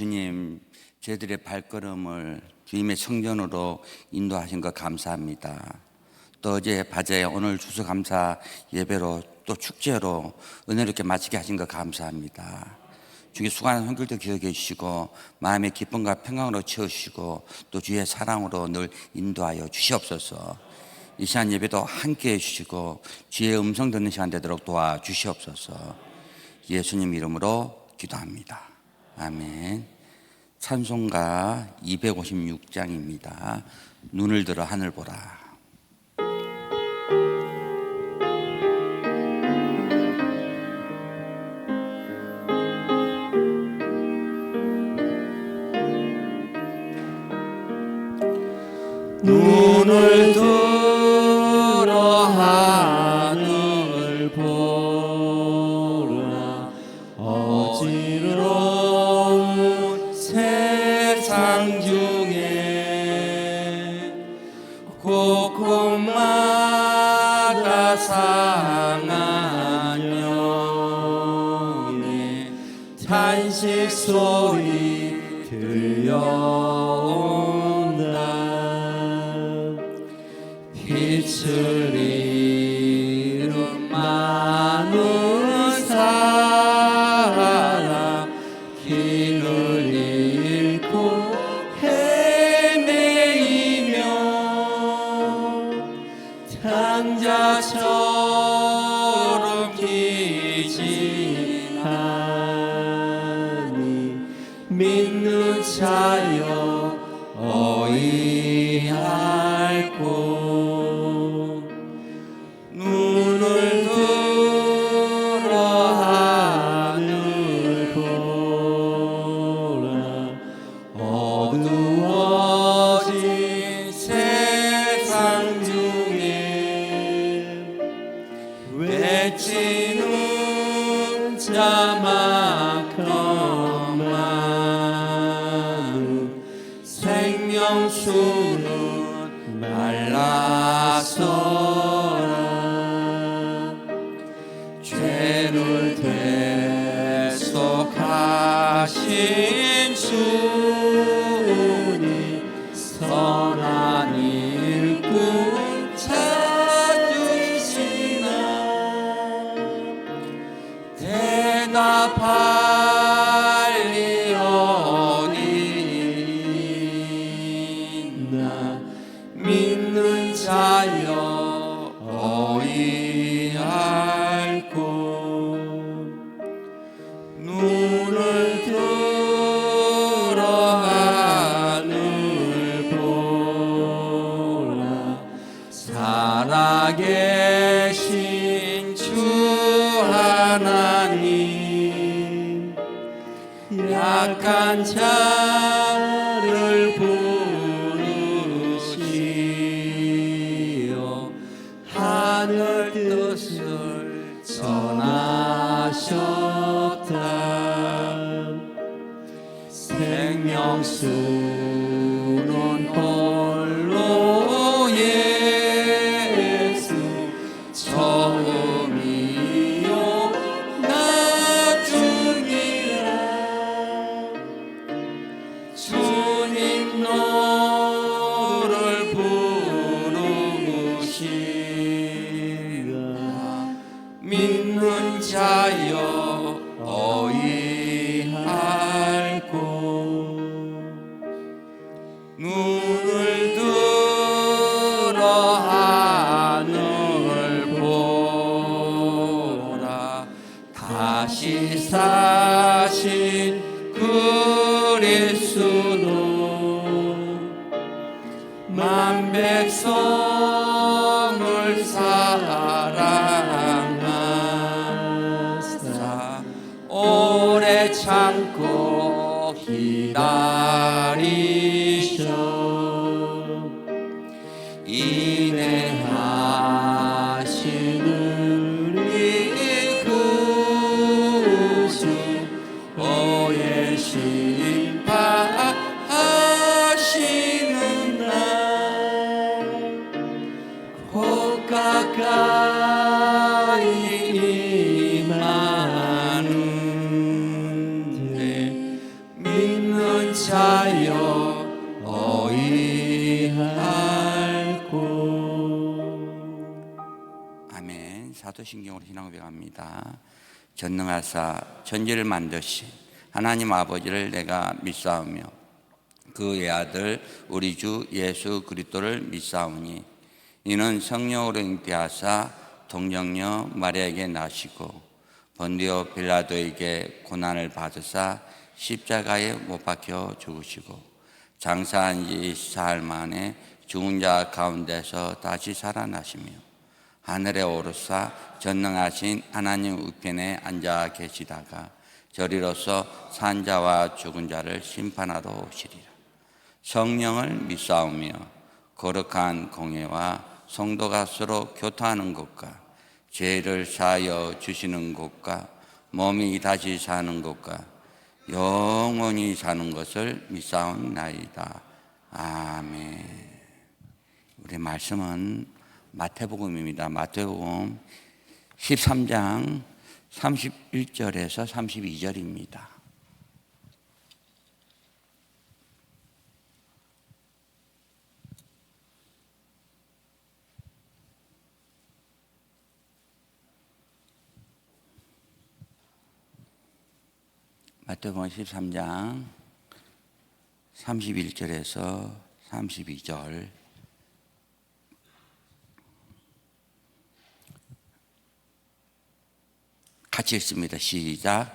주님, 저희들의 발걸음을 주님의 성전으로 인도하신 것 감사합니다. 또 어제 바제 오늘 추수감사 예배로 또 축제로 은혜롭게 마치게 하신 것 감사합니다. 주의 수고하는 손길도 기억해 주시고 마음의 기쁨과 평강으로 채우시고 또 주의 사랑으로 늘 인도하여 주시옵소서. 이 시간 예배도 함께 해주시고 주의 음성 듣는 시간 되도록 도와주시옵소서. 예수님 이름으로 기도합니다. 아멘. 찬송가 256장입니다. 눈을 들어 하늘 보라. 눈을 들어 하늘 보라. 어지러운 세상 중에 곳곳마다 상한 영의 탄식 소리 들려온다. 빛을 잃은 많은 사람, 길을 잃고 헤매이며 탕자처럼 기진하니 믿는 자여 어이할꼬. 눈을 들어 하늘 보라. 어두워진 세상 중에 외치는 자만큼 많은 생명수는 말라서라. 죄를 대속하신 주니 선한 일꾼 찾으시나. 대답하리오니 있나. 믿는 자여 어이할꼬. 눈을 들어 하늘 보라. 살아계신 주 하나님, 약한 자를 부르시어 하늘 뜻을 전하셨다. 생명수는 홀로 예수 처음이요 나중이라. 주님 너를 부르시라. 믿는 자여 어이할꼬. 눈을 들어 하늘 보라. 다시 사신 그리스도 만 백성을 사랑하사 오래 참고 기다리셔. 인내하시는 우리 구주 오해 심판하시는 날 곧 가까이 임하는데 믿는 없는 자여 어이할꼬. 아멘. 사도신경으로 신앙 고백합니다. 전능하사 천지를 만드신 하나님 아버지를 내가 믿사오며 그 외아들 우리 주 예수 그리스도를 믿사오니 이는 성령으로 잉태하사 동정녀 마리아에게 나시고 본디오 빌라도에게 고난을 받으사 십자가에 못 박혀 죽으시고 장사한 지 사흘 만에 죽은 자 가운데서 다시 살아나시며 하늘에 오르사 전능하신 하나님 우편에 앉아 계시다가 저리로서 산 자와 죽은 자를 심판하러 오시리라. 성령을 믿사오며 거룩한 공예와 성도가 서로 교통하는 것과 죄를 사하여 주시는 것과 몸이 다시 사는 것과 영원히 사는 것을 믿사옵나이다. 아멘. 우리 말씀은 마태복음입니다. 마태복음 13장 31절에서 32절입니다. 마태복음 13장 31절에서 32절 같이 읽습니다. 시작.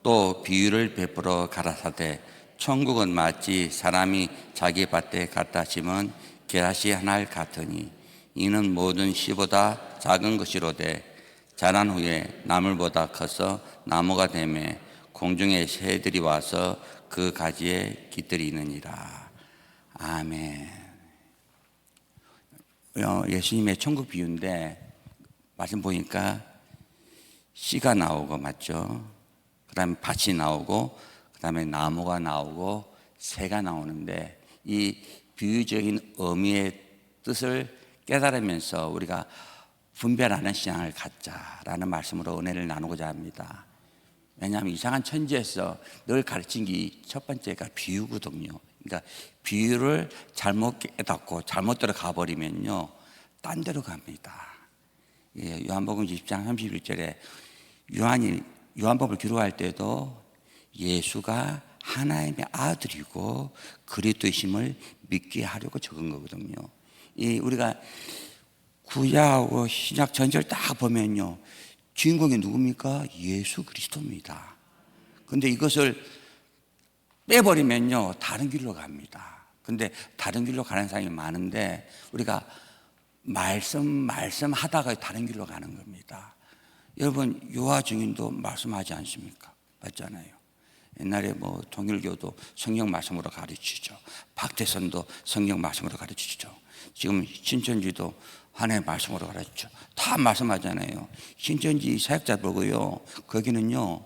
또 비유를 베풀어 가라사대 천국은 마치 사람이 자기 밭에 갖다 심은 게라시 하나를 같으니 이는 모든 씨보다 작은 것이로되 자란 후에 나물보다 커서 나무가 되매 공중의 새들이 와서 그 가지에 깃들이느니라. 아멘. 예수님의 천국 비유인데 말씀 보니까 씨가 나오고 맞죠? 그 다음에 밭이 나오고 그 다음에 나무가 나오고 새가 나오는데 이 비유적인 의미의 뜻을 깨달으면서 우리가 분별하는 신앙을 갖자라는 말씀으로 은혜를 나누고자 합니다. 왜냐하면 이상한 천지에서 늘 가르친 게 첫 번째가 비유거든요. 그러니까 비유를 잘못 깨닫고 잘못대로 가버리면요 딴 데로 갑니다. 요한복음 20장 31절에 요한이 요한복음을 기록할 때도 예수가 하나님의 아들이고 그리스도이심을 믿게 하려고 적은 거거든요. 우리가 구약하고 신약 전체를 딱 보면요 주인공이 누굽니까? 예수 그리스도입니다. 근데 이것을 빼버리면요 다른 길로 갑니다. 근데 다른 길로 가는 사람이 많은데 우리가 말씀 하다가 다른 길로 가는 겁니다. 여러분 요한 증인도 말씀하지 않습니까? 맞잖아요. 옛날에 통일교도 성경 말씀으로 가르치죠. 박태선도 성경 말씀으로 가르치죠. 지금 신천지도 하나님의 말씀으로 가르치죠. 다 말씀하잖아요. 신천지 사역자 보고요 거기는요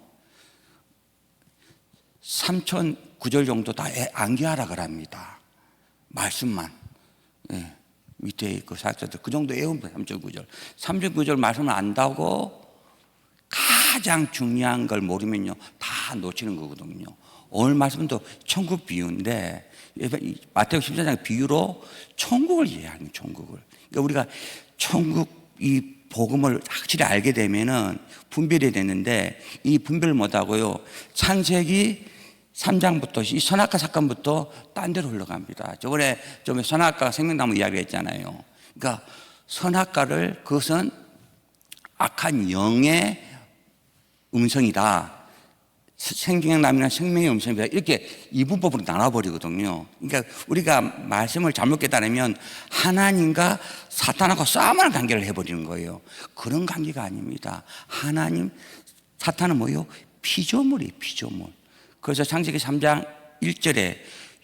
3,009절 정도 다 암기하라 그럽니다. 말씀만. 밑에 그 사역자들 그 정도 외우면 3,009절. 3,009절 말씀을 안다고 가장 중요한 걸 모르면요 다 놓치는 거거든요. 오늘 말씀도 천국 비유인데 마태복음 14장 비유로 천국을 이해하는 거예요. 천국을. 그러니까 우리가 천국 이 복음을 확실히 알게 되면은 분별이 되는데 이 분별을 못하고요 창세기 3장부터 이 선악과 사건부터 딴 데로 흘러갑니다. 저번에 선악과 생명나무 이야기했잖아요. 그러니까 선악과를 그것은 악한 영의 음성이다. 생명나무나 생명의 음성이다. 이렇게 이분법으로 나눠버리거든요. 그러니까 우리가 말씀을 잘못 깨달으면 하나님과 사탄하고 싸움하는 관계를 해버리는 거예요. 그런 관계가 아닙니다. 하나님, 사탄은 뭐예요? 피조물이에요. 피조물. 그래서 창세기 3장 1절에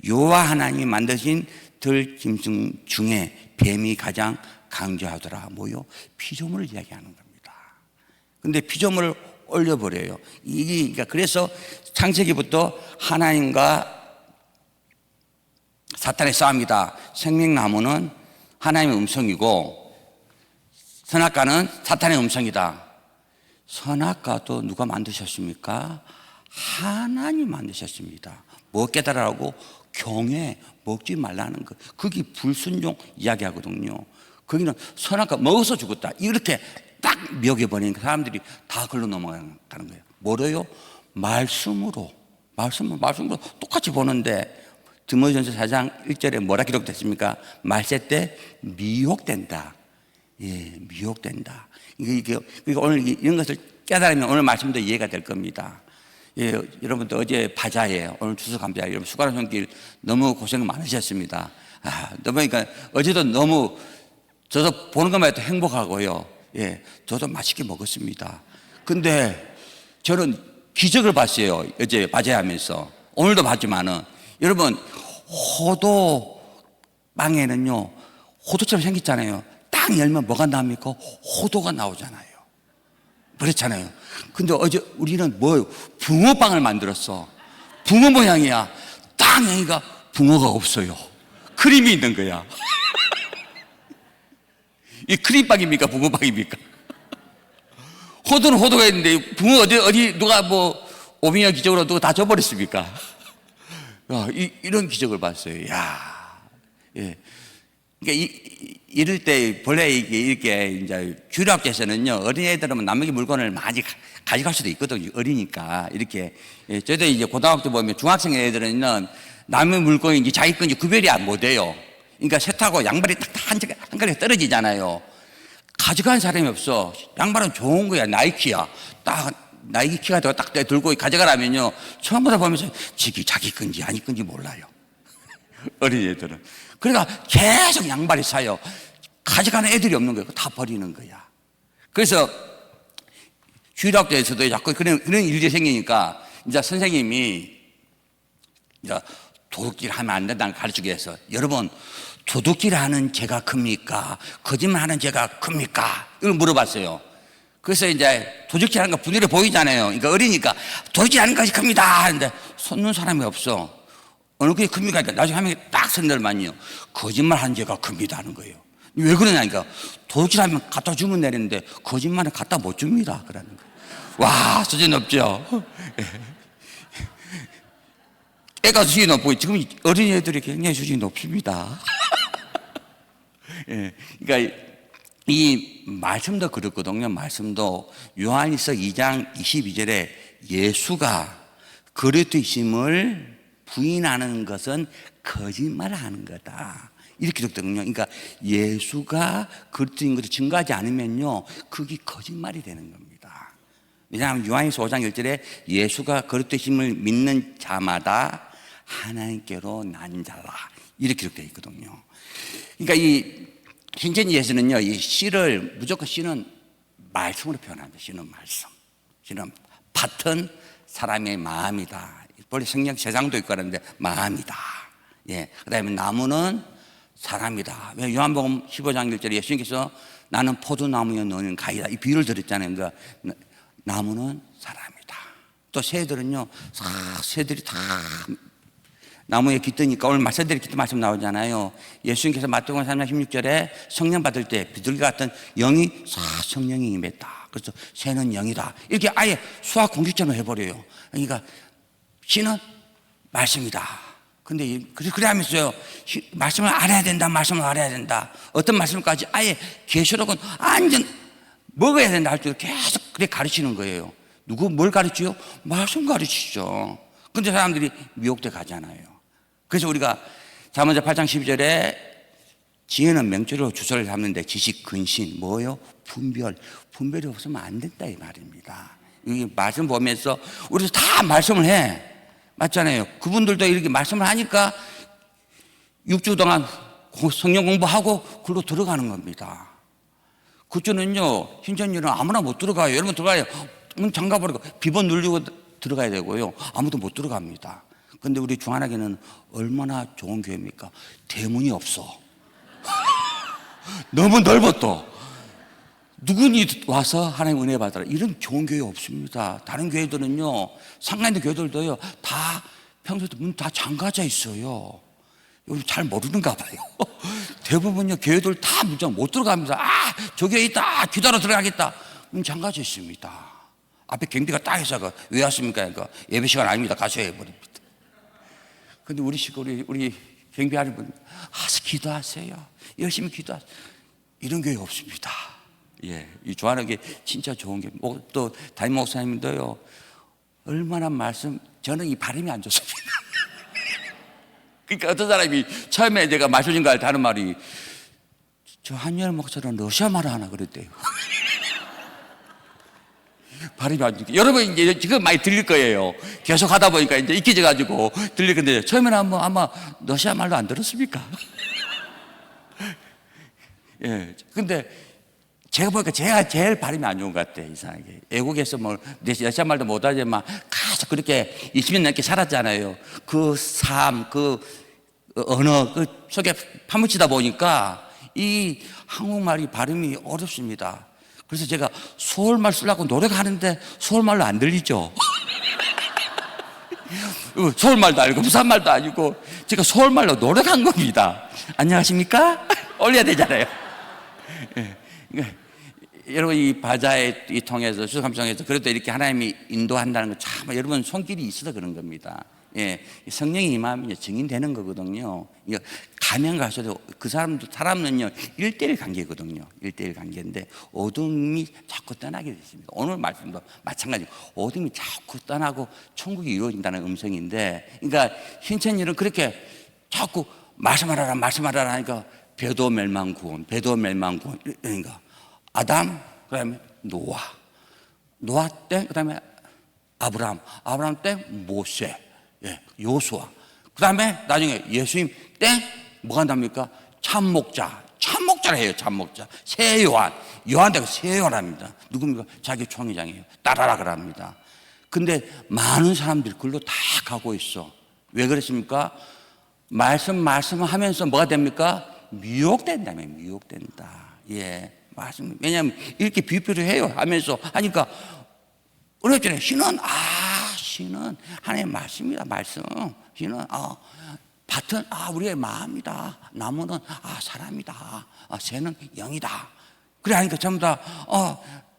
여호와 하나님이 만드신 들짐승 중에 뱀이 가장 강조하더라. 뭐요? 피조물을 이야기하는 겁니다. 근데 피조물을 올려버려요. 그러니까 그래서 창세기부터 하나님과 사탄의 싸움이다. 생명나무는 하나님의 음성이고 선악과는 사탄의 음성이다. 선악과도 누가 만드셨습니까? 하나님 만드셨습니다. 뭐 깨달으라고? 경외, 먹지 말라는 거. 그게 불순종 이야기하거든요. 거기는 선악과 먹어서 죽었다. 이렇게 딱 미혹해버리니까 사람들이 다 글로 넘어가는 거예요. 뭐로요? 말씀으로 똑같이 보는데 디모데전서 4장 1절에 뭐라 기록됐습니까? 말세 때 미혹된다. 예, 미혹된다. 이게 오늘 이런 것을 깨달으면 오늘 말씀도 이해가 될 겁니다. 예, 여러분들 어제 바자예요. 오늘 추수감사. 여러분 수고하는 손길 너무 고생 많으셨습니다. 그러니까 어제도 너무 저도 보는 것만 해도 행복하고요. 예, 저도 맛있게 먹었습니다. 근데 저는 기적을 봤어요. 어제 바자하면서. 오늘도 봤지만은 여러분 호도 빵에는요 호도처럼 생겼잖아요. 딱 열면 뭐가 나옵니까? 호도가 나오잖아요. 그렇잖아요. 근데 어제 우리는 뭐 붕어빵을 만들었어. 붕어 모양이야. 딱 여기가 붕어가 없어요. 크림이 있는 거야. 이 크림빵입니까? 붕어빵입니까? 호도는 호도가 있는데 붕어 어디 누가 뭐 오미야 기적으로 누가 다 줘버렸습니까? 이런 기적을 봤어요. 야, 예. 그러니까 이럴 때 본래 이렇게 이제 주일학교에서는요 어린애들은 남에게 물건을 많이 가져갈 수도 있거든요. 어리니까 이렇게. 예, 저도 이제 고등학교 보면 중학생 애들은 남의 물건이 이제 자기 건지 구별이 못 돼요. 그러니까 세탁하고 양말이 딱 한 가지 떨어지잖아요. 가져간 사람이 없어. 양말은 좋은 거야. 나이키야. 딱 나이키 키가 딱 들고 가져가라면요 처음부터 보면서 자기 건지 아니 건지 몰라요. 어린애들은. 그러니까 계속 양말이 사요. 가져가는 애들이 없는 거예요. 다 버리는 거야. 그래서 주일학교에서도 자꾸 그런 일이 생기니까 이제 선생님이 이제 도둑질 하면 안 된다는 걸 가르치기 위해서 여러분 도둑질 하는 죄가 큽니까? 거짓말 하는 죄가 큽니까? 이걸 물어봤어요. 그래서 이제 도둑질 하는 거 분열해 보이잖아요. 그러니까 어리니까 도둑질 하는 것이 큽니다 하는데 솟는 사람이 없어. 어느 게 큽니까? 나중에 한 명이 딱 선들만요. 거짓말 한 죄가 큽니다 하는 거예요. 왜 그러냐니까 도둑질 하면 갖다 주면 되는데 거짓말은 갖다 못 줍니다. 그러는 거예요. 와, 수준 높죠? 애가 수준이 높고 지금 어린이들이 굉장히 수준이 높습니다. 예, 그러니까 이 말씀도 그렇거든요. 말씀도 요한일서 2장 22절에 예수가 그리스도이심을 부인하는 것은 거짓말을 하는 거다. 이렇게 기록되거든요. 그러니까 예수가 그리스도인 것을 증거하지 않으면요 그게 거짓말이 되는 겁니다. 왜냐하면 요한일서 5장 1절에 예수가 그리스도이심을 믿는 자마다 하나님께로 난 자라 이렇게 기록되어 있거든요. 그러니까 이 신천지에서는요 이 씨를 무조건 씨는 말씀으로 표현합니다. 씨는 말씀. 씨는 밭은 사람의 마음이다. 원래 성경 세상도 있고 그러는데 마음이다. 예. 그다음에 나무는 사람이다. 왜 요한복음 15장 1절에 예수님께서 나는 포도나무여 너는 가지다 이 비유를 들었잖아요. 그러니까 나무는 사람이다. 또 새들은요 새들이 다 나무에 깃드니까 오늘 새들이 깃든 말씀 나오잖아요. 예수님께서 마태복음 3장 16절에 성령 받을 때 비둘기 같은 영이 성령이 임했다. 그래서 새는 영이다. 이렇게 아예 수학 공식처럼 해버려요. 그러니까 씨는 말씀이다. 근데 그래 하면서요 말씀을 알아야 된다. 말씀을 알아야 된다. 어떤 말씀까지 아예 계시록은 완전 먹어야 된다 할 줄 계속 그렇게 가르치는 거예요. 누구 뭘 가르치요? 말씀 가르치죠. 근데 사람들이 미혹돼 가잖아요. 그래서 우리가 잠언서 8장 12절에 지혜는 명철로 주소를 잡는데 지식 근신 뭐요? 분별이 없으면 안 된다 이 말입니다. 이 말씀 보면서 우리도 다 말씀을 해. 맞잖아요. 그분들도 이렇게 말씀을 하니까 6주 동안 성령 공부하고 글로 들어가는 겁니다. 그주는요 신천지는 아무나 못 들어가요. 여러분 들어가요. 문 잠가버리고 비번 누르고 들어가야 되고요. 아무도 못 들어갑니다. 근데 우리 중환학교는 얼마나 좋은 교회입니까? 대문이 없어. 너무 넓어 또. 누구니 와서 하나님 은혜 받아라. 이런 좋은 교회 없습니다. 다른 교회들은요, 상가 있는 교회들도요, 다 평소에도 문 다 잠가져 있어요. 여기 잘 모르는가 봐요. 대부분요, 교회들 다 문장 못 들어갑니다. 저 교회 있다. 기도하러 들어가겠다. 문 잠가져 있습니다. 앞에 경비가 딱 해서 왜 왔습니까? 예배 시간 아닙니다. 가셔야 해버립니다. 근데 우리 경비하는 분, 기도하세요. 열심히 기도하세요. 이런 교회 없습니다. 예, 이 좋아하는 게 진짜 좋은 게, 또 담임 목사님도요, 얼마나 저는 이 발음이 안 좋습니다. 그러니까 어떤 사람이 처음에 제가 말씀드린 거 하는 말이, 저 한열 목사는 러시아 말 하나 그랬대요. 발음이 안 좋게. 여러분 이제 지금 많이 들릴 거예요. 계속 하다 보니까 이제 익혀져가지고 들릴 건데, 처음에는 아마 러시아 말도 안 들었습니까? 예. 근데 제가 보니까 제가 제일 발음이 안 좋은 것 같아요, 이상하게. 외국에서 러시아 말도 못하지만 계속 그렇게 20년 넘게 살았잖아요. 그 삶, 그 언어, 그 속에 파묻히다 보니까 이 한국말이 발음이 어렵습니다. 그래서 제가 서울말 쓰려고 노력하는데 서울말로 안 들리죠. 서울말도 아니고 부산말도 아니고 제가 서울말로 노력한 겁니다. 안녕하십니까? 올려야 되잖아요. 예. 여러분 이 바자에 통해서 추수감사에서 그래도 이렇게 하나님이 인도한다는 거 참 여러분 손길이 있어서 그런 겁니다. 예, 성령이 임하면 증인되는 거거든요. 이거 가면 가서도 그 사람은요 1:1 관계거든요. 1:1 관계인데 어둠이 자꾸 떠나게 됐습니다. 오늘 말씀도 마찬가지고 어둠이 자꾸 떠나고 천국이 이루어진다는 음성인데, 그러니까 신천일은 그렇게 자꾸 말씀하라라 하니까 배도 멸망 구원 그러니까 아담, 그다음에 노아 때, 그다음에 아브라함 때 모세, 예, 요수아, 그다음에 나중에 예수님 때 뭐가 한답니까? 참목자를 해요. 참목자 새 요한 되고 새 요한합니다. 누굽니까? 자기 총회장이에요. 따라라 그럽니다. 근데 많은 사람들이 그걸로 다 가고 있어. 왜 그렇습니까? 말씀하면서 뭐가 됩니까? 미혹된다며. 예, 말씀. 왜냐하면 이렇게 비표를 해요. 하면서 하니까 어렵잖아요. 신은 하나님의 말씀입니다. 말씀. 신은 밭은 우리의 마음이다. 나무는 사람이다. 새는 영이다. 그래 하니까 전부 다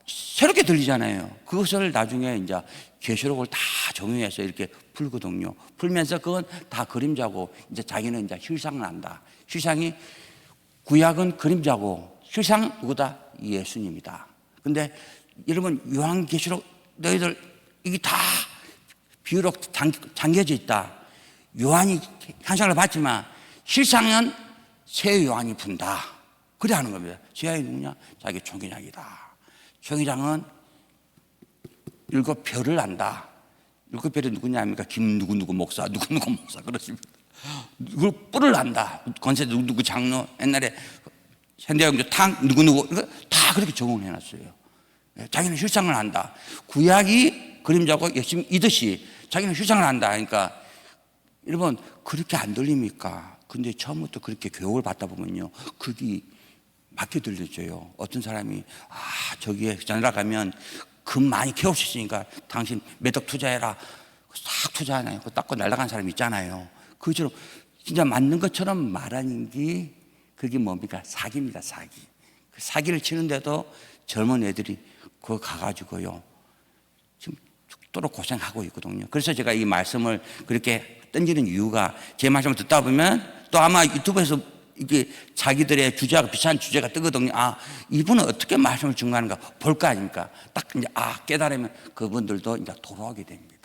새롭게 들리잖아요. 그것을 나중에 이제 계시록을 다 정의해서 이렇게 풀거든요. 풀면서 그건 다 그림자고 이제 자기는 이제 실상을 안다. 실상이 구약은 그림자고 실상 누구다? 예수님이다. 근데 여러분 요한계시록 너희들 이게 다 비유로 잠겨져 있다. 요한이 현상을 봤지만 실상은 새 요한이 분다. 그래 하는 겁니다. 새 요한이 누구냐? 자기 총회장이다. 총회장은 7별을 안다. 7별이 누구냐 합니까? 김 누구 목사 그렇습니다. 이걸 뿔을 안다. 권세 누구 장로, 옛날에 현대영조 탕 누구 다 그렇게 적응해 놨어요. 자기는 실상을 안다. 구약이 그림자고 열심히 이듯이 자기는 실상을 안다. 그러니까 여러분 그렇게 안 들립니까? 근데 처음부터 그렇게 교육을 받다 보면요, 그게 막혀 들려져요. 어떤 사람이 저기에 전화 가면 금 많이 캐올 수 있으니까 당신 몇 억 투자해라. 싹 투자하나요? 그거 닦고 날아간 사람 있잖아요. 그처럼 진짜 맞는 것처럼 말하는 게 그게 뭡니까? 사기입니다. 사기. 그 사기를 치는데도 젊은 애들이 그거 가가지고요 지금 죽도록 고생하고 있거든요. 그래서 제가 이 말씀을 그렇게 던지는 이유가, 제 말씀을 듣다 보면 또 아마 유튜브에서 이게 자기들의 주제하고 비슷한 주제가 뜨거든요. 이분은 어떻게 말씀을 증거하는가 볼 거 아닙니까? 딱 이제 깨달으면 그분들도 이제 돌아오게 됩니다.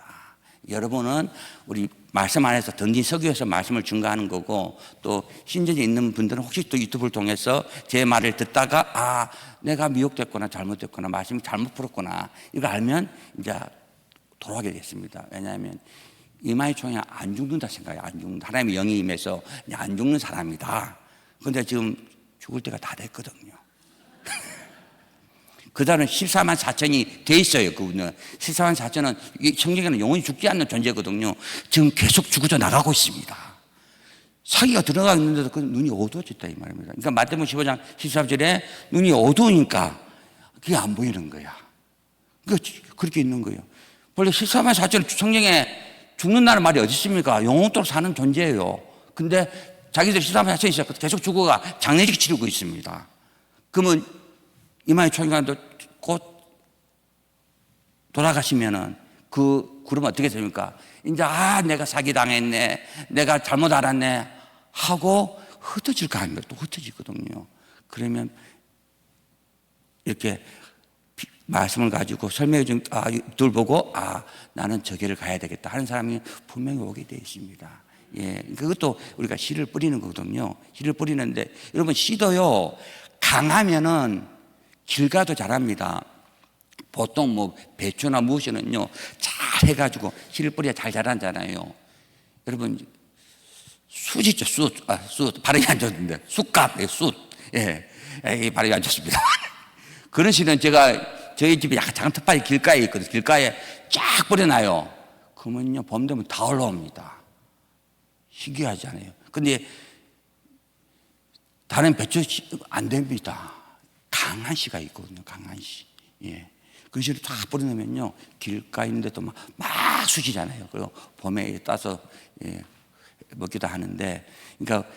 여러분은 우리 말씀 안에서 던진 서기에서 말씀을 증거하는 거고, 또 신전에 있는 분들은 혹시 또 유튜브를 통해서 제 말을 듣다가 내가 미혹됐거나 잘못됐거나 말씀이 잘못 풀었구나 이거 알면 이제 돌아오게 됐습니다. 왜냐하면 이마의 총이 안 죽는다 생각해요. 안 죽는다. 하나님의 영이 임해서 안 죽는 사람이다. 근데 지금 죽을 때가 다 됐거든요. 그 다음에 14만 4천이 돼 있어요. 그분은 14만 4천은 성경에는 영원히 죽지 않는 존재거든요. 지금 계속 죽어져 나가고 있습니다. 사기가 들어가 있는데도 그 눈이 어두워졌다 이 말입니다. 그러니까 마태복음 15장 13절에 눈이 어두우니까 그게 안 보이는 거야. 그렇게 있는 거예요. 원래 14만 4천 성경에 죽는다는 말이 어디 있습니까? 영원토록 사는 존재예요. 근데 자기들 14만 4천이 있어 계속 죽어가 장례식 치르고 있습니다. 그러면 이마의 총회관도 곧 돌아가시면은 그 그러면 어떻게 됩니까? 이제 내가 사기당했네, 내가 잘못 알았네 하고 흩어질 거 아닙니까? 또 흩어지거든요. 그러면 이렇게 말씀을 가지고 설명해 준 둘 보고 나는 저 길을 가야 되겠다 하는 사람이 분명히 오게 되어 있습니다. 예, 그것도 우리가 씨를 뿌리는 거거든요. 씨를 뿌리는데 여러분, 씨도요 강하면은 길가도 잘합니다. 보통 뭐 배추나 무엇이는요 잘 해가지고 씨를 뿌려야 잘 자라잖아요. 여러분, 숯 있죠, 숯. 발음이 안 좋은데 숯값, 숯. 예, 발음이 안 좋습니다. 그런 씨는 저희 집에 약간 작은 텃밭이 길가에 있거든요. 길가에 쫙 뿌려놔요. 그러면요 봄 되면 다 올라옵니다. 신기하지 않아요? 근데 다른 배추 안 됩니다. 강한 씨가 있거든요. 강한 씨. 예. 그 씨를 쫙 뿌려놓으면요 길가에 있는데도 막 쑤시잖아요. 그리고 봄에 따서 먹기도 하는데, 그러니까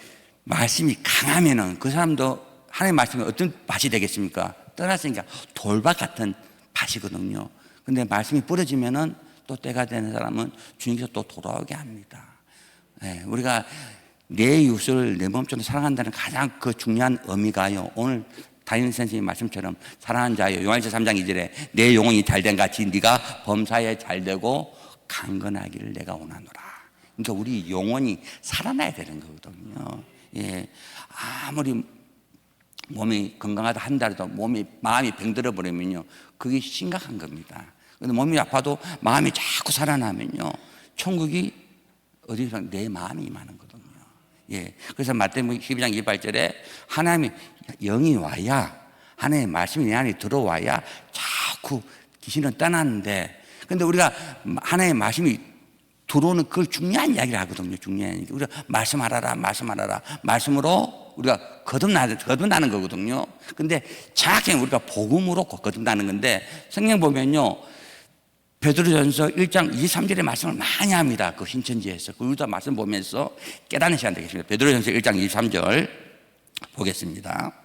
말씀이 강하면은 그 사람도 하나님의 말씀이 어떤 밭이 되겠습니까? 떠났으니까 돌밭 같은 밭이거든요. 근데 말씀이 뿌려지면은 또 때가 되는 사람은 주님께서 또 돌아오게 합니다. 우리가 내 이웃을 내 몸처럼 사랑한다는 가장 그 중요한 의미가요, 오늘 다니엘 선생님 말씀처럼 사랑하는 자여, 요한일서 3장 2절에 내 영혼이 잘된 같이 네가 범사에 잘되고 강건하기를 내가 원하노라. 그러니까 우리 영혼이 살아나야 되는 거거든요. 예, 아무리 몸이 건강하다 한다해도 마음이 병들어 버리면요 그게 심각한 겁니다. 근데 몸이 아파도 마음이 자꾸 살아나면요 천국이 어디서 내 마음이 임하는 거거든요. 예, 그래서 마태복음 12장 28절에 하나님의 영이 와야, 하나님의 말씀이 내 안에 들어와야 자꾸 귀신은 떠나는데, 근데 우리가 하나님의 말씀이 들어오는 그걸 중요한 이야기를 하거든요. 중요한 이야기. 우리가 말씀하라라 말씀으로 우리가 거듭나는 거거든요. 근데 정확히 우리가 복음으로 거듭나는 건데, 성경 보면요 베드로전서 1장 23절의 말씀을 많이 합니다. 그 신천지에서. 그리고 말씀 보면서 깨닫는 시간 되겠습니다. 베드로전서 1장 23절 보겠습니다.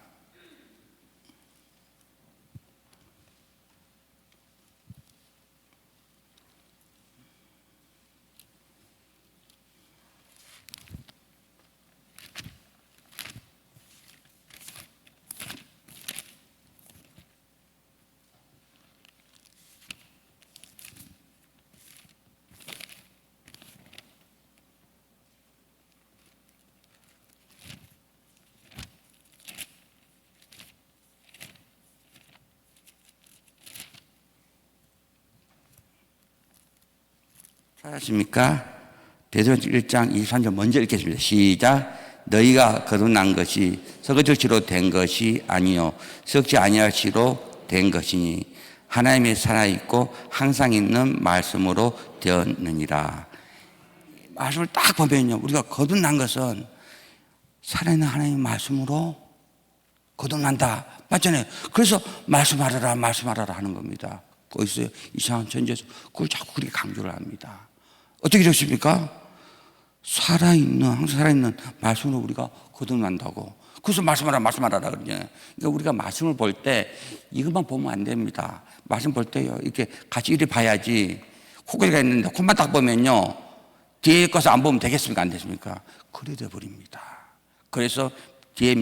찾았습니까? 베드로전서 1장 23절 먼저 읽겠습니다. 시작. 너희가 거듭난 것이 썩어질 씨로 된 것이 아니요 썩지 아니할 씨로 된 것이니 하나님이 살아있고 항상 있는 말씀으로 되었느니라. 말씀을 딱 보면요 우리가 거듭난 것은 살아있는 하나님의 말씀으로 거듭난다. 맞잖아요. 그래서 말씀하라라 하는 겁니다. 거기서 이상한 천지에서 그걸 자꾸 그렇게 강조를 합니다. 어떻게 되었습니까? 항상 살아있는 말씀으로 우리가 거듭난다고. 그래서 말씀하라 그러죠. 그러니까 우리가 말씀을 볼 때 이것만 보면 안 됩니다. 말씀 볼 때요 이렇게 같이 이리 봐야지. 코끼리가 있는데 콧만 딱 보면요 뒤에 것을 안 보면 되겠습니까? 안 되십니까? 그래 돼 버립니다. 그래서 뒤에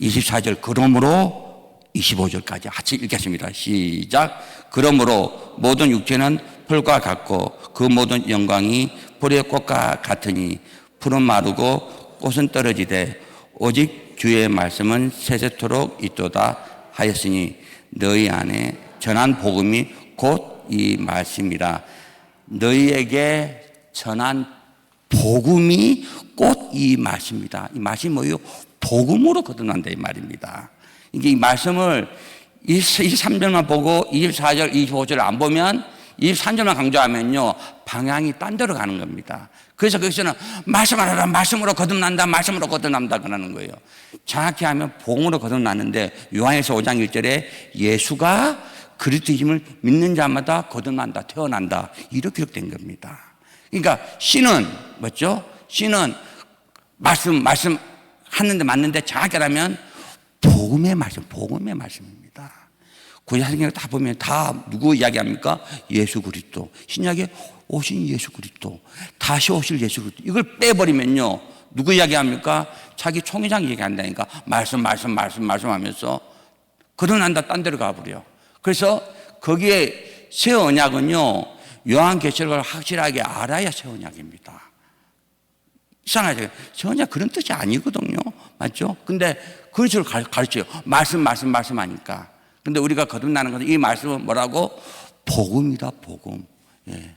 24절 그러므로 25절까지 같이 읽겠습니다. 시작. 그러므로 모든 육체는 풀과 같고 그 모든 영광이 불의 꽃과 같으니 풀은 마르고 꽃은 떨어지되 오직 주의 말씀은 세세토록 있도다 하였으니 너희 안에 전한 복음이 곧 이 말씀이라. 너희에게 전한 복음이 곧 이 말씀입니다. 이 말씀이 뭐예요? 복음으로 거듭난다 이 말입니다. 이게 이 말씀을 23절만 보고 24절, 25절을 안 보면 23절만 강조하면요 방향이 딴 데로 가는 겁니다. 그래서 거기서는 말씀하라 말씀으로 거듭난다 그러는 거예요. 정확히 하면 복음으로 거듭나는데 요한일서 5장 1절에 예수가 그리스도임을 믿는 자마다 거듭난다 태어난다 이렇게 기록된 겁니다. 그러니까 씨는 뭐죠? 씨는 말씀 하는데 맞는데 정확히 하면 복음의 말씀입니다. 구약 성경을 다 보면 다 누구 이야기합니까? 예수 그리스도. 신약에 오신 예수 그리스도, 다시 오실 예수 그리스도. 이걸 빼버리면요, 누구 이야기합니까? 자기 총회장 얘기한다니까. 말씀하면서 그러고 난다 딴 데로 가버려. 그래서 거기에 새 언약은요, 요한계시록을 확실하게 알아야 새 언약입니다. 이상하죠? 새 언약 그런 뜻이 아니거든요. 맞죠? 근데 그런 식으로 가르쳐요. 말씀 하니까. 근데 우리가 거듭나는 것은 이 말씀은 뭐라고? 복음이다, 복음. 예.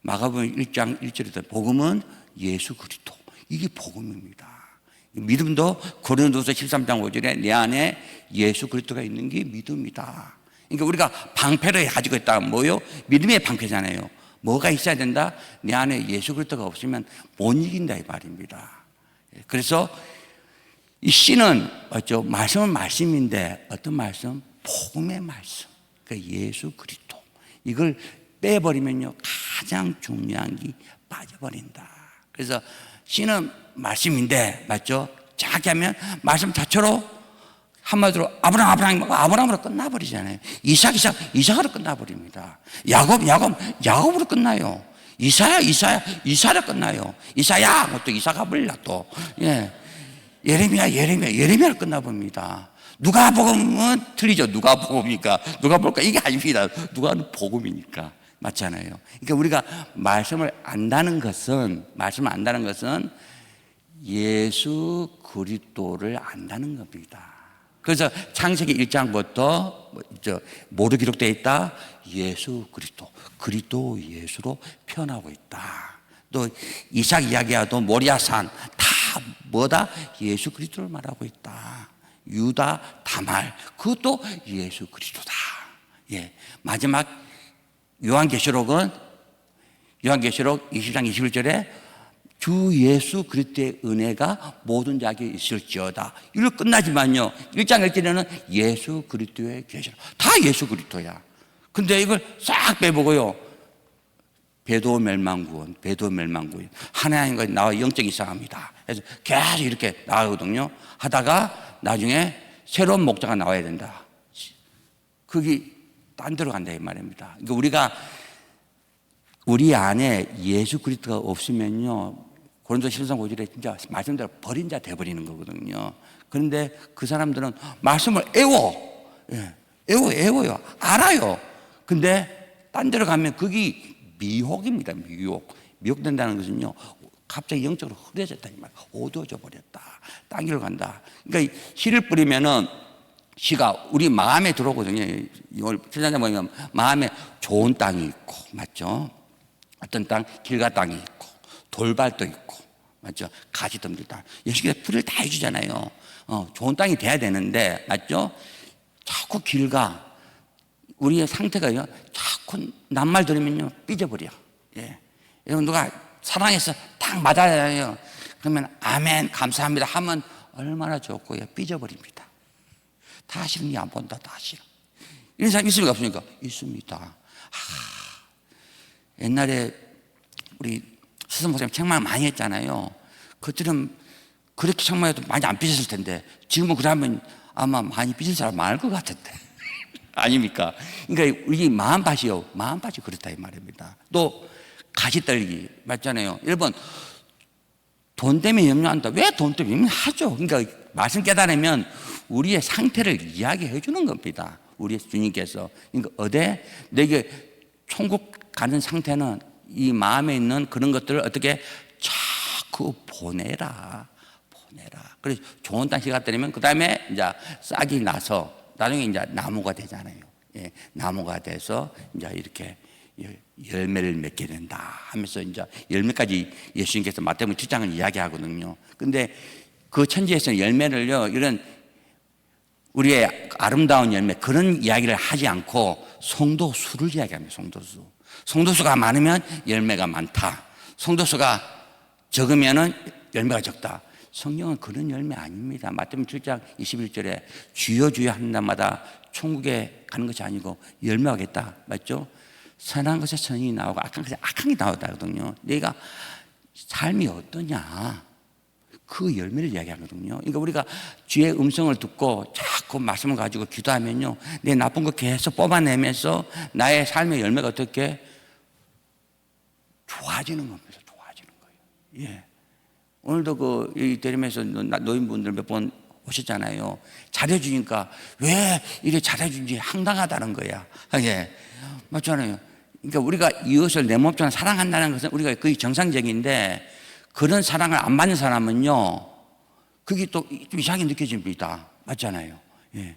마가복음 1장 1절에 복음은 예수 그리스도. 이게 복음입니다. 믿음도 고린도서 13장 5절에 내 안에 예수 그리스도가 있는 게 믿음이다. 그러니까 우리가 방패를 가지고 있다. 뭐요? 믿음의 방패잖아요. 뭐가 있어야 된다? 내 안에 예수 그리스도가 없으면 못 이긴다 이 말입니다. 그래서 이 씨는 어쩌 말씀은 말씀인데 어떤 말씀? 복음의 말씀. 그러니까 예수 그리스도. 이걸 빼버리면요, 가장 중요한 게 빠져버린다. 그래서 씨는 말씀인데, 맞죠? 정확히 하면 말씀 자체로 한마디로 아브라함으로 끝나버리잖아요. 이삭으로 끝나버립니다. 야곱으로 끝나요. 이사야로 끝나요. 이사야, 또 이사가 버리라 또. 예. 예레미야로 끝나봅니다. 누가복음은 틀리죠. 누가복음이니까. 누가볼까? 이게 아닙니다. 누가는 복음이니까. 맞잖아요. 그러니까 우리가 말씀을 안다는 것은 예수 그리스도를 안다는 겁니다. 그래서 창세기 1장부터 뭐로 기록되어 있다? 예수 그리스도 예수로 표현하고 있다. 또 이삭 이야기와도 모리아산 다 뭐다? 예수 그리스도를 말하고 있다. 유다 다말 그것도 예수 그리스도다. 예. 마지막 요한계시록 20장 21절에 주 예수 그리스도의 은혜가 모든 자에게 있을지어다. 이로 끝나지만요, 1장 1절에는 예수 그리스도의 계시록. 다 예수 그리스도야. 근데 이걸 싹 빼보고요, 배도 멸망구원. 하나님과 나와 영적 이상합니다. 그래서 계속 이렇게 나가거든요. 하다가 나중에 새로운 목자가 나와야 된다. 그게 딴 데로 간다 이 말입니다. 그러니까 우리 안에 예수 그리스도가 없으면요, 고린도서 13장 5절에 진짜 말씀대로 버린 자 돼버리는 거거든요. 그런데 그 사람들은 말씀을 애워요. 알아요. 근데 딴 데로 가면 그게 미혹입니다. 미혹된다는 것은요, 갑자기 영적으로 흐려졌다 이 말. 어두워져 버렸다. 딴 길로 간다. 그러니까 씨를 뿌리면은 씨가 우리 마음에 들어오거든요. 이걸 세상에 보면 마음에 좋은 땅이 있고, 맞죠? 어떤 땅, 길가 땅이 있고, 돌발도 있고, 맞죠? 가시덤들 땅. 예수께서 풀을 다 해주잖아요. 좋은 땅이 돼야 되는데, 맞죠? 자꾸 길가, 우리의 상태가요, 자꾸 낱말 들으면요, 삐져버려. 예. 여러분, 누가 사랑해서 딱 맞아요. 그러면 아멘, 감사합니다 하면 얼마나 좋고요. 삐져버립니다. 다시는 안 본다, 다시는. 이런 사람 있습니까? 없습니까? 있습니다. 옛날에 우리 스승 목사님 책망 많이 했잖아요. 그때는 그렇게 책망해도 많이 안 삐졌을 텐데, 지금은 그러면 아마 많이 삐질 사람 많을 것 같은데. 아닙니까? 그러니까 우리 마음밭이 그렇다 이 말입니다. 또 가시떨기 맞잖아요. 여러분, 돈 때문에 염려한다. 왜 돈 때문에 염려하죠? 그러니까 말씀 깨달으면 우리의 상태를 이야기해 주는 겁니다. 우리 주님께서. 그러니까 내게 천국 가는 상태는 이 마음에 있는 그런 것들을 어떻게 자꾸 보내라. 그래서 좋은 땅 씨가 되면 그 다음에 이제 싹이 나서 나중에 이제 나무가 되잖아요. 예, 나무가 돼서 이제 이렇게 열매를 맺게 된다 하면서 이제 열매까지 예수님께서 마태복음 7장을 이야기하거든요. 근데 그 천지에서는 열매를요, 이런 우리의 아름다운 열매 그런 이야기를 하지 않고 성도수를 이야기합니다. 성도수가 많으면 열매가 많다. 성도수가 적으면은 열매가 적다. 성경은 그런 열매 아닙니다. 마태복음 7장 21절에 주여 주여 하는 날마다 천국에 가는 것이 아니고 열매하겠다. 맞죠? 선한 것에 선이 나오고 악한 것에 악한 게 나오거든요. 내가 삶이 어떠냐? 그 열매를 이야기하거든요. 그러니까 우리가 주의 음성을 듣고 자꾸 말씀을 가지고 기도하면요, 내 나쁜 거 계속 뽑아내면서 나의 삶의 열매가 어떻게 좋아지는 겁니다. 좋아지는 거예요. 예. 오늘도 이 대림에서 노인분들 몇 번 오셨잖아요. 잘해주니까 왜 이래 잘해주는지 황당하다는 거야. 예. 맞잖아요. 그러니까 우리가 이웃을 내 몸처럼 사랑한다는 것은 우리가 거의 정상적인데, 그런 사랑을 안 받는 사람은요, 그게 또 좀 이상하게 느껴집니다. 맞잖아요. 예.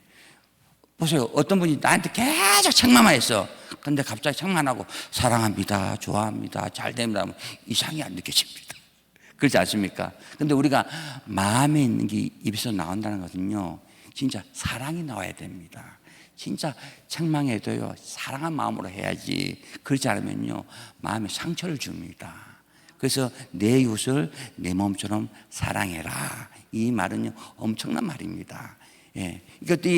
보세요. 어떤 분이 나한테 계속 책망만 했어. 근데 갑자기 책망하고 사랑합니다, 좋아합니다, 잘 됩니다 하면 이상이 안 느껴집니다. 그렇지 않습니까? 근데 우리가 마음에 있는 게 입에서 나온다는 것은요, 진짜 사랑이 나와야 됩니다. 진짜 책망해도요, 사랑한 마음으로 해야지. 그렇지 않으면요, 마음에 상처를 줍니다. 그래서 내 이웃을 내 몸처럼 사랑해라. 이 말은요, 엄청난 말입니다. 예. 이것도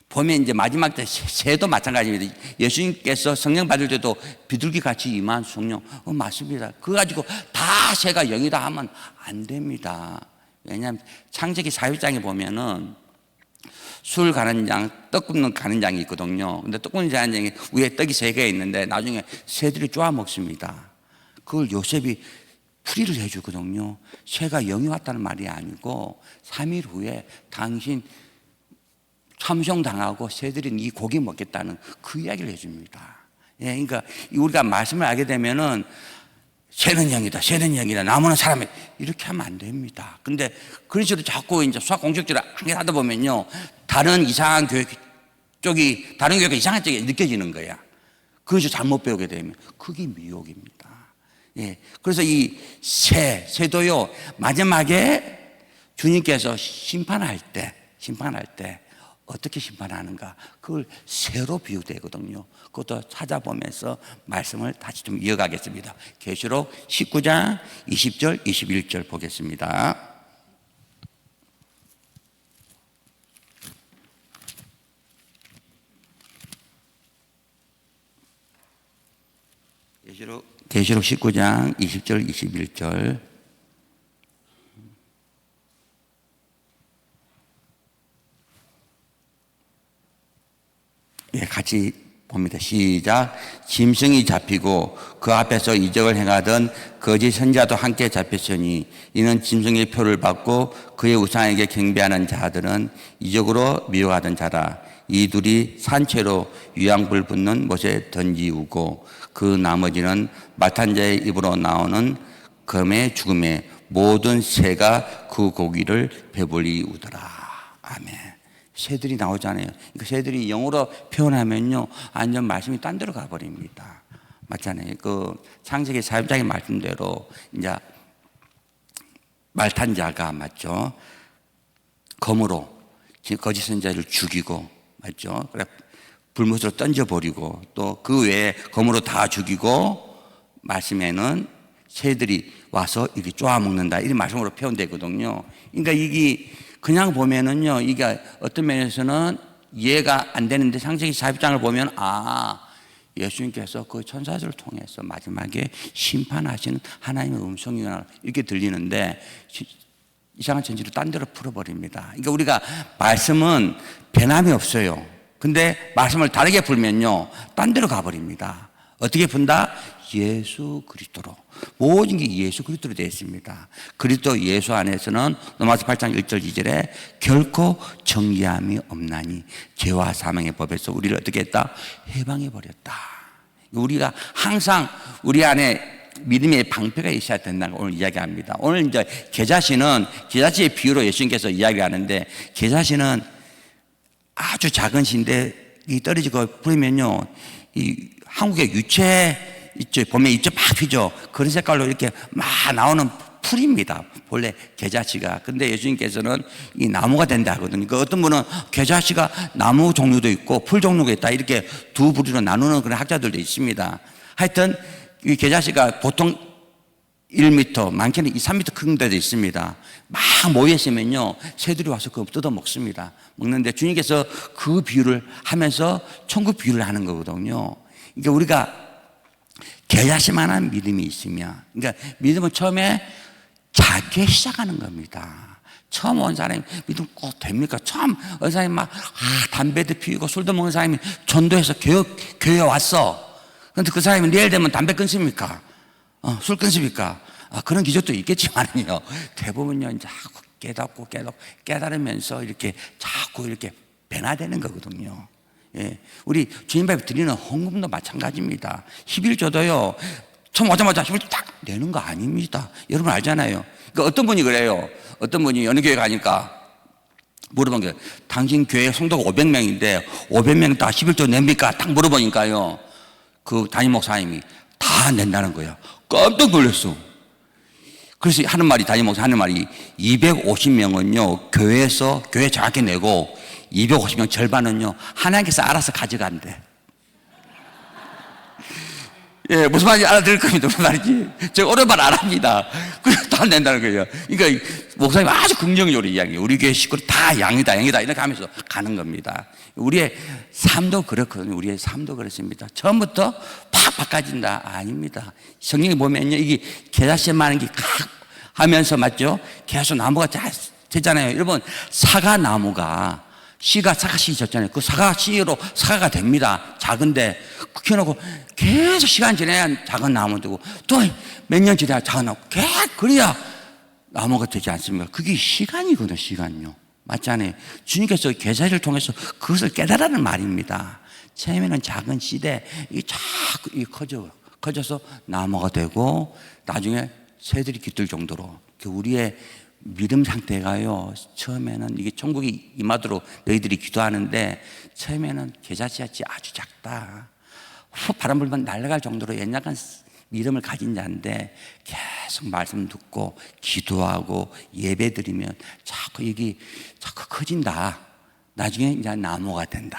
보면 이제 마지막 때 새도 마찬가지입니다. 예수님께서 성령 받을 때도 비둘기 같이 임한 성령. 맞습니다. 그거 가지고 다 새가 영이다 하면 안 됩니다. 왜냐하면 창세기 4장에 보면은 술 가는 장, 떡 굽는 가는 장이 있거든요. 근데 떡 굽는 가는 장에 위에 떡이 3개 있는데 나중에 새들이 쪼아 먹습니다. 그걸 요셉이 풀이를 해주거든요. 새가 영이 왔다는 말이 아니고 3일 후에 당신 참송당하고 새들이 이 고기 먹겠다는 그 이야기를 해줍니다. 예, 그러니까 우리가 말씀을 알게 되면은 새는 영이다, 새는 영이다, 나무는 사람이, 이렇게 하면 안 됩니다. 근데 그런 식으로 자꾸 이제 수학 공식적으로 하다 보면요, 다른 이상한 교육 쪽이, 다른 교육이 이상한 쪽이 느껴지는 거야. 그것을 잘못 배우게 되면 그게 미혹입니다. 예, 그래서 이 새도요, 마지막에 주님께서 심판할 때 어떻게 심판하는가, 그걸 새로 비유되거든요. 그것도 찾아보면서 말씀을 다시 좀 이어가겠습니다. 계시록 19장 20절 21절 보겠습니다. 계시록 19장 20절 21절. 예, 같이 봅니다. 시작. 짐승이 잡히고 그 앞에서 이적을 행하던 거짓 선지자도 함께 잡혔으니 이는 짐승의 표를 받고 그의 우상에게 경배하는 자들은 이적으로 미혹하던 자라. 이 둘이 산채로 유황불 붙는 못에 던지우고 그 나머지는 마탄 자의 입으로 나오는 검의 죽음에 모든 새가 그 고기를 배불리우더라. 아멘. 새들이 나오잖아요. 그러니까 새들이 영어로 표현하면요, 완전 말씀이 딴 데로 가버립니다. 맞잖아요. 그 창세기 4장의 말씀대로 이제 말탄자가 맞죠. 검으로 거짓 선지자를 죽이고 맞죠. 그래 불못으로 던져버리고 또 그 외에 검으로 다 죽이고 말씀에는 새들이 와서 이렇게 쪼아먹는다, 이런 말씀으로 표현되거든요. 그러니까 이게 그냥 보면은요, 이게 어떤 면에서는 이해가 안 되는데 창세기 40장을 보면 예수님께서 그 천사들을 통해서 마지막에 심판하시는 하나님의 음성이구나 이렇게 들리는데 이상한 전지를 딴 데로 풀어버립니다. 그러니까 우리가 말씀은 변함이 없어요. 근데 말씀을 다르게 풀면요, 딴 데로 가버립니다. 어떻게 푼다? 예수 그리스도로. 모든 게 예수 그리스도로 되어 있습니다. 그리스도 예수 안에서는 로마서 8장 1절 2절에 결코 정죄함이 없나니 죄와 사망의 법에서 우리를 어떻게 했다? 해방해 버렸다. 우리가 항상 우리 안에 믿음의 방패가 있어야 된다는 걸 오늘 이야기합니다. 오늘 이제 계자신은 계자신의 비유로 예수님께서 이야기하는데, 계자신은 아주 작은 신데 이 떨어지고 뿌리면요, 이 한국의 유채 있죠, 봄에 이쪽 막 피죠. 그런 색깔로 이렇게 막 나오는 풀입니다. 본래 계자씨가. 근데 예수님께서는 이 나무가 된다 하거든요. 그 어떤 분은 계자씨가 나무 종류도 있고 풀 종류가 있다, 이렇게 두 부류로 나누는 그런 학자들도 있습니다. 하여튼 이 계자씨가 보통 1m, 많게는 3m 큰 데도 있습니다. 막 모여있으면요, 새들이 와서 그거 뜯어 먹습니다. 먹는데 주님께서 그 비유를 하면서 천국 비유를 하는 거거든요. 그러니까 우리가 계자씨만한 믿음이 있으면, 그러니까 믿음은 처음에 작게 시작하는 겁니다. 처음 온 사람이 믿음 꼭 됩니까? 처음 온 사람이 막 담배도 피우고 술도 먹는 사람이 전도해서 교회에 왔어. 그런데 그 사람이 내일 되면 담배 끊습니까? 술 끊습니까? 그런 기적도 있겠지만요. 대부분요, 이제 자꾸 깨달으면서 이렇게 자꾸 이렇게 변화되는 거거든요. 예. 우리 주님 앞에 드리는 헌금도 마찬가지입니다. 11조도요, 처음 오자마자 힘을 딱 내는 거 아닙니다. 여러분 알잖아요. 그러니까 어떤 분이 그래요. 어떤 분이 어느 교회 가니까 물어본 게, 당신 교회 성도가 500명인데 500명 다 11조 냅니까? 딱 물어보니까요, 그 담임 목사님이 다 낸다는 거예요. 깜짝 놀랐어. 그래서 담임 목사 하는 말이 250명은요, 교회 정확히 내고 250명 절반은요, 하나님께서 알아서 가져간대. 예, 무슨 말인지 알아들을 겁니다. 무슨 말인지. 제가 오랜만 안 합니다. 그래서 다 낸다는 거예요. 그러니까 목사님 아주 긍정적으로 이야기해요. 우리 교회 식구들 다 양이다. 이렇게 하면서 가는 겁니다. 우리의 삶도 그렇거든요. 우리의 삶도 그렇습니다. 처음부터 팍 바꿔진다. 아닙니다. 성경에 보면요, 이게 겨자씨 많은 게 칵 하면서, 맞죠? 계속 나무가 잘 되잖아요. 여러분, 사과나무가 사과씨 졌잖아요. 그 사과씨로 사과가 됩니다. 작은데 키워놓고 계속 시간 지나야 작은 나무 되고, 또 몇 년 지나야 작은 나무, 그래야 나무가 되지 않습니까? 그게 시간이거든요. 시간요. 맞잖아요. 주님께서 계사를 통해서 그것을 깨달으라는 말입니다. 처음에는 작은 씨대 이게 자꾸 커져서 나무가 되고, 나중에 새들이 깃들 정도로. 우리의 믿음 상태가요, 처음에는 이게 천국이 임하도록 너희들이 기도하는데, 처음에는 겨자씨앗이 아주 작다. 후 바람 불면 날아갈 정도로 연약한 믿음을 가진 자인데, 계속 말씀 듣고 기도하고 예배 드리면 자꾸 이게 자꾸 커진다. 나중에 이제 나무가 된다.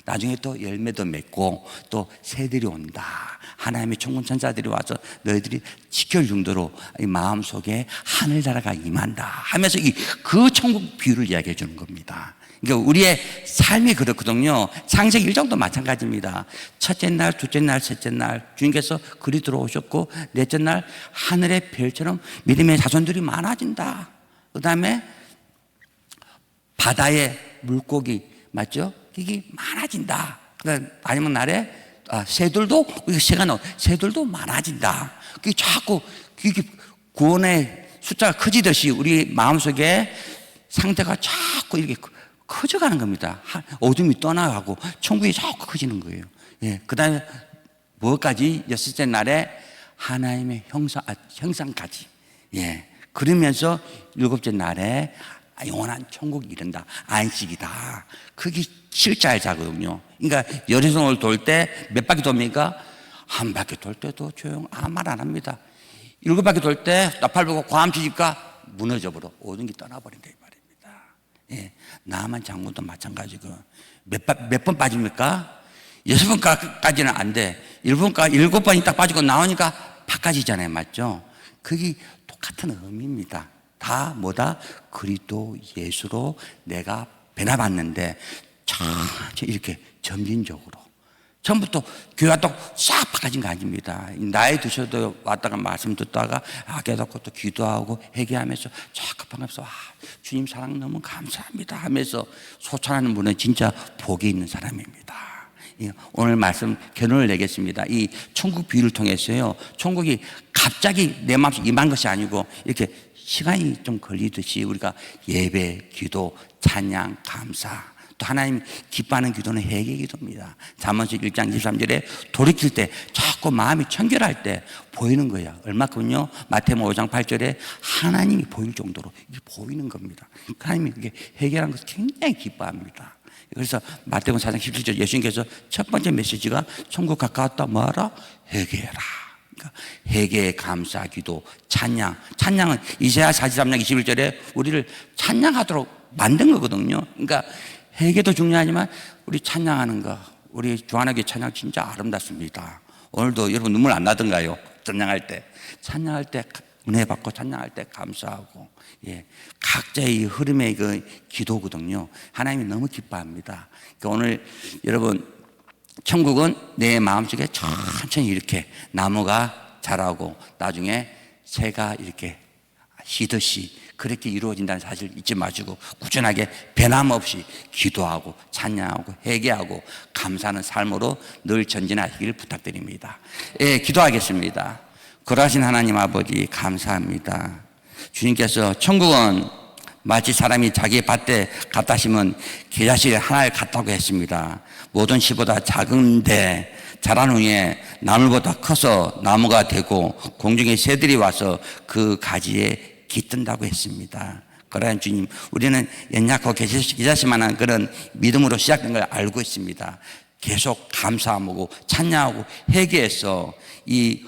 나중에 또 열매도 맺고 또 새들이 온다. 하나님의 천군 천사들이 와서 너희들이 지킬 정도로 이 마음속에 하늘나라가 임한다 하면서 그 천국 비유를 이야기해 주는 겁니다. 그러니까 우리의 삶이 그렇거든요. 창세기 1장도 마찬가지입니다. 첫째 날, 둘째 날, 셋째 날 주님께서 그리 들어오셨고, 넷째 날 하늘의 별처럼 믿음의 자손들이 많아진다. 그 다음에 바다의 물고기, 맞죠? 이게 많아진다. 그다음 마지막 날에 새들도 많아진다. 그게 자꾸 구원의 숫자가 커지듯이 우리 마음속에 상태가 자꾸 이렇게 커져가는 겁니다. 어둠이 떠나가고 천국이 자꾸 커지는 거예요. 예. 그다음에 뭐까지? 여섯째 날에 하나님의 형상까지. 예. 그러면서 일곱째 날에 영원한 천국이 이른다. 안식이다. 그게 7자이자거든요. 그러니까 여리송을 돌 때 몇 바퀴 돕니까? 한 바퀴 돌 때도 아무 말 안 합니다. 7바퀴 돌 때 나팔 불고 고함 치니까 무너져버려. 모든 게 떠나버린다 이 말입니다. 예. 나만 장군도 마찬가지고. 몇 번 빠집니까? 6번까지는 안 돼. 7번이 딱 빠지고 나오니까 바꿔지잖아요. 맞죠? 그게 똑같은 의미입니다. 다 뭐다? 그리스도 예수로 내가 변화받는데 천천히 이렇게 점진적으로. 처음부터 교회 왔다고 싹 바꿔진 거 아닙니다. 나이 드셔도 왔다가 말씀 듣다가 깨닫고 또 기도하고 회개하면서 자꾸 반갑서 주님 사랑 너무 감사합니다 하면서 소천하는 분은 진짜 복이 있는 사람입니다. 오늘 말씀 결론을 내겠습니다. 이 천국 비유를 통해서요, 천국이 갑자기 내 마음속에 임한 것이 아니고 이렇게 시간이 좀 걸리듯이 우리가 예배, 기도, 찬양, 감사, 또 하나님 기뻐하는 기도는 회개 기도입니다. 잠언서 1장 23절에 돌이킬 때 자꾸 마음이 청결할 때 보이는 거예요. 얼마큼요? 마태복음 5장 8절에 하나님이 보일 정도로 이게 보이는 겁니다. 하나님이 그게 회개라는 것을 굉장히 기뻐합니다. 그래서 마태복음 4장 17절 예수님께서 첫 번째 메시지가 천국 가까웠다 뭐하라? 회개해라. 그러니까 회개, 감사, 기도, 찬양은 이사야 43장 21절에 우리를 찬양하도록 만든 거거든요. 그러니까 회개도 중요하지만 우리 찬양하는 거, 우리 주안하게 찬양 진짜 아름답습니다. 오늘도 여러분 눈물 안 나던가요? 찬양할 때 은혜 받고 찬양할 때 감사하고, 예, 각자의 흐름의 그 기도거든요. 하나님이 너무 기뻐합니다. 그러니까 오늘 여러분, 천국은 내 마음속에 천천히 이렇게 나무가 자라고 나중에 새가 이렇게 시듯이 그렇게 이루어진다는 사실 잊지 마시고 꾸준하게 변함없이 기도하고 찬양하고 회개하고 감사하는 삶으로 늘 전진하시길 부탁드립니다. 예, 기도하겠습니다. 거룩하신 하나님 아버지 감사합니다. 주님께서 천국은 마치 사람이 자기 밭에 갖다 심은 겨자씨 하나를 갖다고 했습니다. 모든 씨보다 작은데 자란 후에 나물보다 커서 나무가 되고 공중의 새들이 와서 그 가지에 깃든다고 했습니다. 그러한 주님, 우리는 연약하고 겨자씨만한 그런 믿음으로 시작된 걸 알고 있습니다. 계속 감사하고 찬양하고 회개해서 이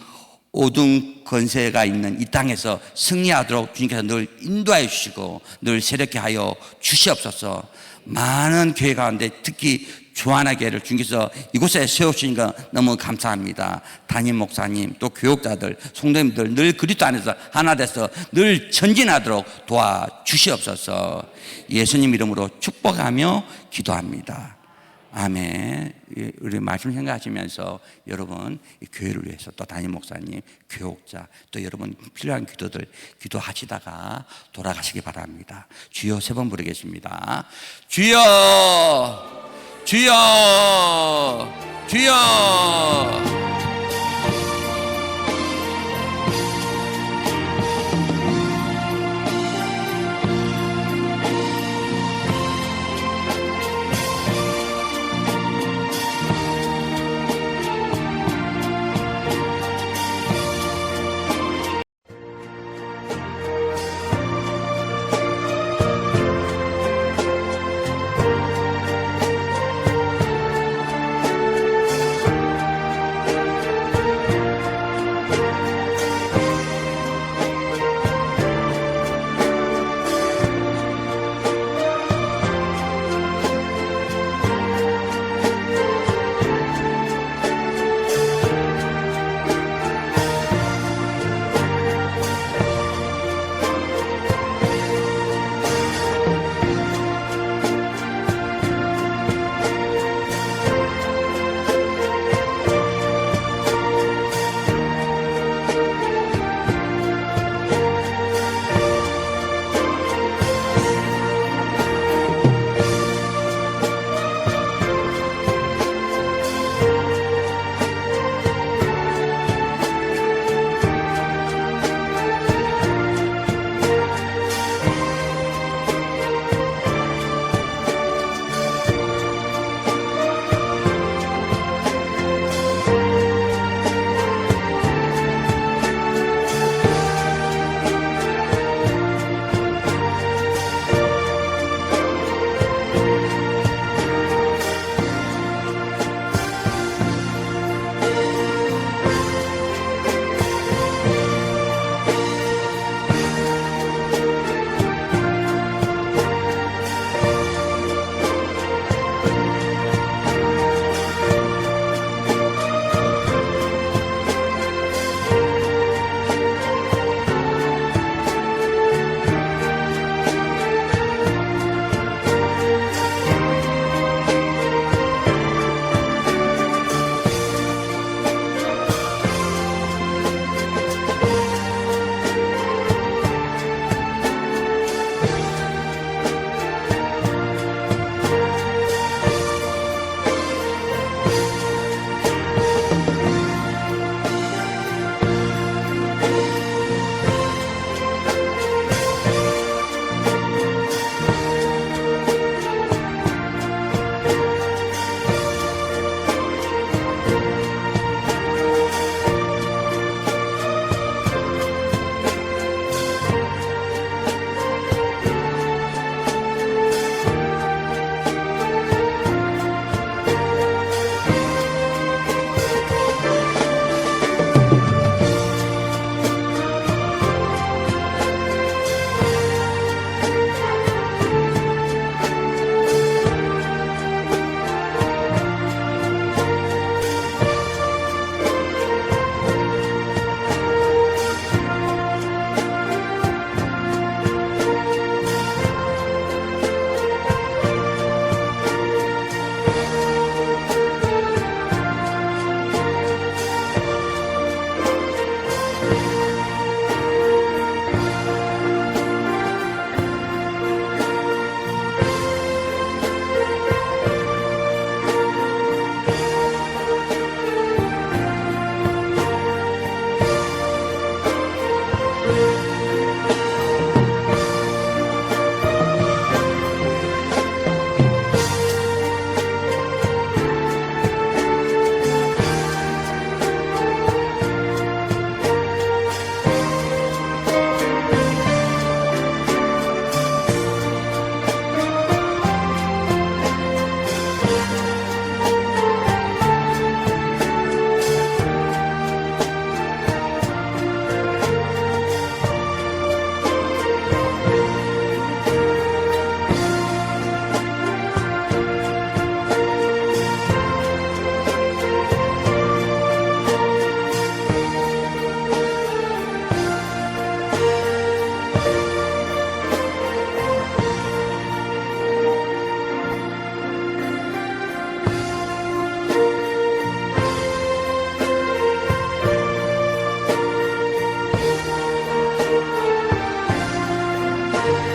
어두운 권세가 있는 이 땅에서 승리하도록 주님께서 늘 인도하여 주시고 늘 세력케 하여 주시옵소서. 많은 교회 가운데 특히 조하나교회를 주님께서 이곳에 세우시니까 너무 감사합니다. 담임 목사님 또 교육자들 성도님들 늘 그리스도 안에서 하나 돼서 늘 전진하도록 도와주시옵소서. 예수님 이름으로 축복하며 기도합니다. 아멘. 우리 말씀 생각하시면서 여러분 이 교회를 위해서 또 담임 목사님, 교육자 또 여러분 필요한 기도들 기도하시다가 돌아가시기 바랍니다. 주여 세 번 부르겠습니다. 주여, 주여, 주여. 감사합니다.